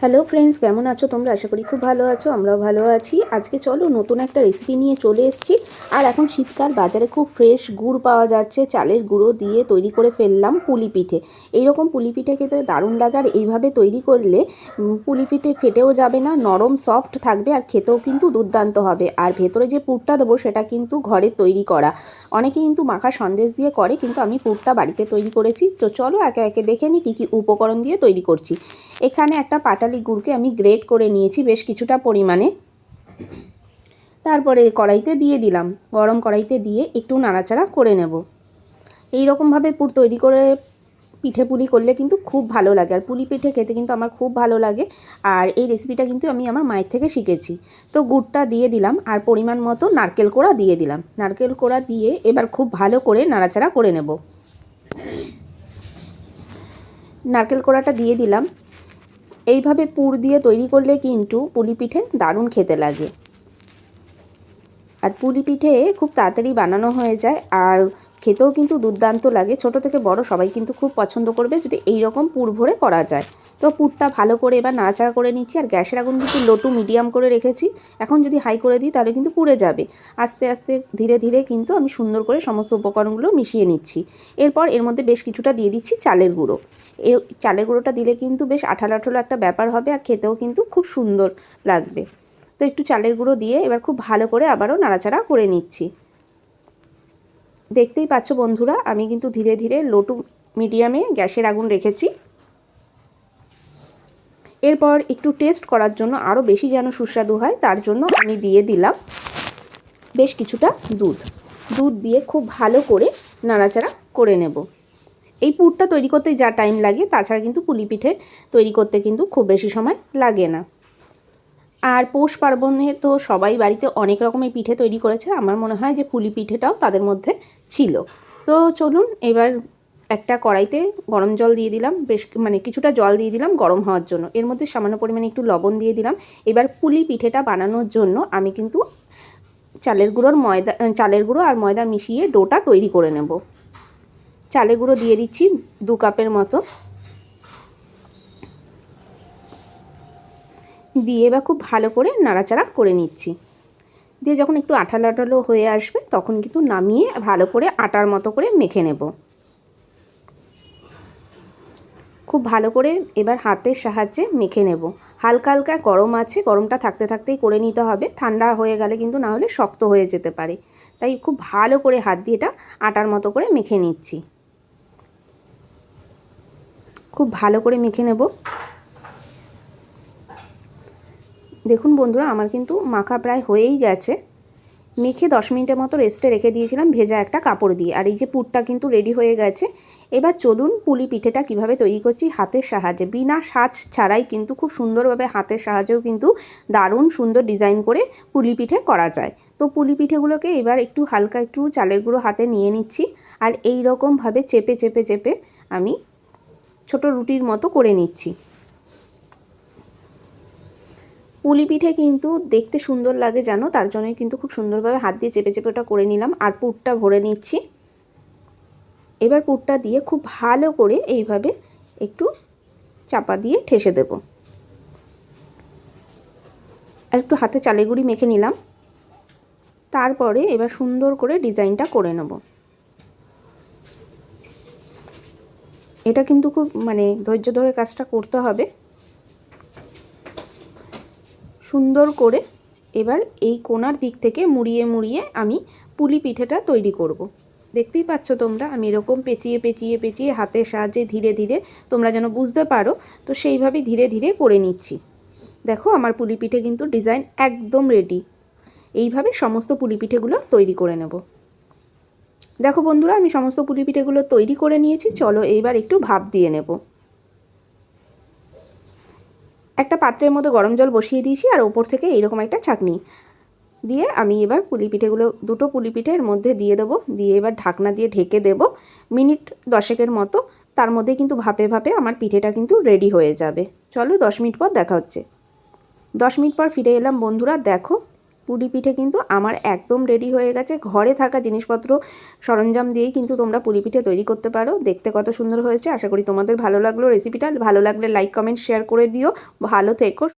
Hello friends, কেমন আছো তোমরা? আশা করি খুব ভালো আছো, আমরাও ভালো আছি। আজকে চলো নতুন একটা রেসিপি নিয়ে চলে এসেছি। আর এখন শীতকাল, বাজারে খুব ফ্রেশ গুড় পাওয়া যাচ্ছে। চালের গুঁড়ো দিয়ে তৈরি করে ফেললাম পুলি পিঠে। এইরকম পুলি পিঠে খেতে দারুণ লাগে, আর এইভাবে তৈরি করলে পুলি পিঠে ফেটেও যাবে না, নরম সফট থাকবে, আর খেতেও কিন্তু দুর্দান্ত হবে। আর ভেতরে যে পুরটা দেবো সেটা কিন্তু ঘরে তৈরি করা। অনেকে কিন্তু মাখা সন্দেশ দিয়ে করে, কিন্তু আমি পুরটা বাড়িতে তৈরি করেছি। তো চলো একে একে দেখে নিই কী কী উপকরণ দিয়ে তৈরি করছি। এখানে একটা পাটালি গুড়কে আমি গ্রেট করে নিয়েছি বেশ কিছুটা পরিমাণে। তারপরে কড়াইতে দিয়ে দিলাম, গরম কড়াইতে দিয়ে একটু নাড়াচাড়া করে নেব। এই রকমভাবে পুর তৈরি করে পিঠে পুলি করলে কিন্তু খুব ভালো লাগে, আর পুলি পিঠে খেতে কিন্তু আমার খুব ভালো লাগে। আর এই রেসিপিটা কিন্তু আমি আমার মায়ের থেকে শিখেছি। তো গুড়টা দিয়ে দিলাম, আর পরিমাণ মতো নারকেল কোড়া দিয়ে দিলাম। নারকেল কোড়া দিয়ে এবার খুব ভালো করে নাড়াচাড়া করে নেব। নারকেল কোড়াটা দিয়ে দিলাম। এইভাবে পুর দিয়ে তৈরি করলে কিন্তু পুলি পিঠে দারুণ খেতে লাগে। আর পুলি পিঠে খুব তাড়াতাড়ি বানানো হয়ে যায়, আর খেতেও কিন্তু দুর্দান্ত লাগে। ছোট থেকে বড় সবাই কিন্তু খুব পছন্দ করবে যদি এই রকম পুর ভরে করা যায়। তো পুরটা ভালো করে এবার নাড়াচাড়া করে নিচ্ছি, আর গ্যাসের আগুন কিন্তু লো টু মিডিয়াম করে রেখেছি। এখন যদি হাই করে দিই তাহলে কিন্তু পুড়ে যাবে। আস্তে আস্তে ধীরে ধীরে কিন্তু আমি সুন্দর করে সমস্ত উপকরণগুলো মিশিয়ে নিচ্ছি। এরপর এর মধ্যে বেশ কিছুটা দিয়ে দিচ্ছি চালের গুঁড়ো। এই চালের গুঁড়োটা দিলে কিন্তু বেশ আঠালো আঠালো একটা ব্যাপার হবে, আর খেতেও কিন্তু খুব সুন্দর লাগবে। তো একটু চালের গুঁড়ো দিয়ে এবার খুব ভালো করে আবারও নাড়াচাড়া করে নিচ্ছি। দেখতেই পাচ্ছ বন্ধুরা, আমি কিন্তু ধীরে ধীরে লো টু মিডিয়ামে গ্যাসের আগুন রেখেছি। এরপর একটু টেস্ট করার জন্য, আরও বেশি যেন সুস্বাদু হয়, তার জন্য আমি দিয়ে দিলাম বেশ কিছুটা দুধ দিয়ে খুব ভালো করে নাড়াচাড়া করে নেব। এই পুরটা তৈরি করতে যা টাইম লাগে, তাছাড়া কিন্তু পুলি পিঠে তৈরি করতে কিন্তু খুব বেশি সময় লাগে না। আর পৌষ পার্বণে তো সবাই বাড়িতে অনেক রকমের পিঠে তৈরি করেছে। আমার মনে হয় যে পুলি পিঠেটাও তাদের মধ্যে ছিল। তো চলুন এবার একটা কড়াইতে গরম জল দিয়ে দিলাম, বেশ কিছুটা জল দিয়ে দিলাম গরম হওয়ার জন্য। এর মধ্যে সামান্য পরিমাণে একটু লবণ দিয়ে দিলাম। এবার পুলি পিঠেটা বানানোর জন্য আমি কিন্তু চালের গুঁড়ো আর ময়দা মিশিয়ে ডোটা তৈরি করে নেব। চালের গুঁড়ো দিয়ে দিচ্ছি 2 কাপের মতো। দিয়ে এবার খুব ভালো করে নাড়াচাড়া করে নিচ্ছি। দিয়ে যখন একটু আঠালো আঠালো হয়ে আসবে তখন কিন্তু নামিয়ে ভালো করে আটার মতো করে মেখে নেব। খুব ভালো করে এবার হাতের সাহায্যে মেখে নেব। হালকা হালকা গরম আছে, গরমটা থাকতে থাকতেই করে নিতে হবে। ঠান্ডা হয়ে গেলে কিন্তু না হলে শক্ত হয়ে যেতে পারে। তাই খুব ভালো করে হাত দিয়ে এটা আটার মতো করে মেখে নিচ্ছি। খুব ভালো করে মেখে নেব। দেখুন বন্ধুরা, আমার কিন্তু মাখা প্রায় হয়েই গেছে। মেখে 10 মিনিটের মতো রেস্টে রেখে দিয়েছিলাম ভেজা একটা কাপড় দিয়ে। আর এই যে পুরটা কিন্তু রেডি হয়ে গেছে। এবার চলুন পুলি পিঠেটা কিভাবে তৈরি করছি হাতের সাহায্যে, বিনা সাজ ছাড়াই কিন্তু খুব সুন্দরভাবে হাতের সাহায্যেও কিন্তু দারুণ সুন্দর ডিজাইন করে পুলি পিঠে করা যায়। তো পুলি পিঠেগুলোকে এবার একটু হালকা একটু চালের গুঁড়ো হাতে নিয়ে নিচ্ছি, আর এই রকমভাবে চেপে চেপে চেপে আমি ছোট রুটির মতো করে নিচ্ছি। পুলি পিঠে কিন্তু দেখতে সুন্দর লাগে জানো, তার জন্যই কিন্তু খুব সুন্দরভাবে হাত দিয়ে চেপে চেপে ওটা করে নিলাম। আর পুরটা ভরে নিচ্ছি। এবার পুরটা দিয়ে খুব ভালো করে এইভাবে একটু চাপা দিয়ে ঠেসে দেব। আর একটু হাতে চালের গুঁড়ি মেখে নিলাম। তারপরে এবার সুন্দর করে ডিজাইনটা করে নেব। এটা কিন্তু খুব ধৈর্য ধরে কাজটা করতে হবে। সুন্দর করে এবার এই কোণার দিক থেকে মুড়িয়ে মুড়িয়ে আমি পুলি পিঠেটা তৈরি করব। দেখতেই পাচ্ছ তোমরা, আমি এরকম পেঁচিয়ে পেঁচিয়ে পেঁচিয়ে হাতের সাহায্যে ধীরে ধীরে, তোমরা যেন বুঝতে পারো, তো সেইভাবেই ধীরে ধীরে করে নিচ্ছি। দেখো আমার পুলি পিঠে কিন্তু ডিজাইন একদম রেডি। এইভাবে সমস্ত পুলি পিঠেগুলো তৈরি করে নেব। দেখো বন্ধুরা, আমি সমস্ত পুলি পিঠেগুলো তৈরি করে নিয়েছি। চলো এইবার একটু ভাপ দিয়ে নেব। একটা পাত্রের মধ্যে গরম জল বসিয়ে দিয়েছি, আর ওপর থেকে এইরকম একটা ছাঁকনি দিয়ে আমি এবার পুলি পিঠেগুলো, দুটো পুলি পিঠের মধ্যে দিয়ে দেবো। দিয়ে এবার ঢাকনা দিয়ে ঢেকে দেব মিনিট 10 মতো। তার মধ্যে কিন্তু ভাপে ভাপে আমার পিঠেটা কিন্তু রেডি হয়ে যাবে। চলো 10 মিনিট পর দেখা হচ্ছে। 10 মিনিট পর ফিরে এলাম বন্ধুরা। দেখো পুলি পিঠে কিন্তু আমার একদম রেডি হয়ে গেছে। ঘরে থাকা জিনিসপত্র সরঞ্জাম দিয়েই কিন্তু তোমরা পুলি পিঠে তৈরি করতে পারো। দেখতে কত সুন্দর হয়েছে। আশা করি তোমাদের ভালো লাগলো রেসিপিটা। ভালো লাগলে লাইক কমেন্ট শেয়ার করে দিও। ভালো থেকো।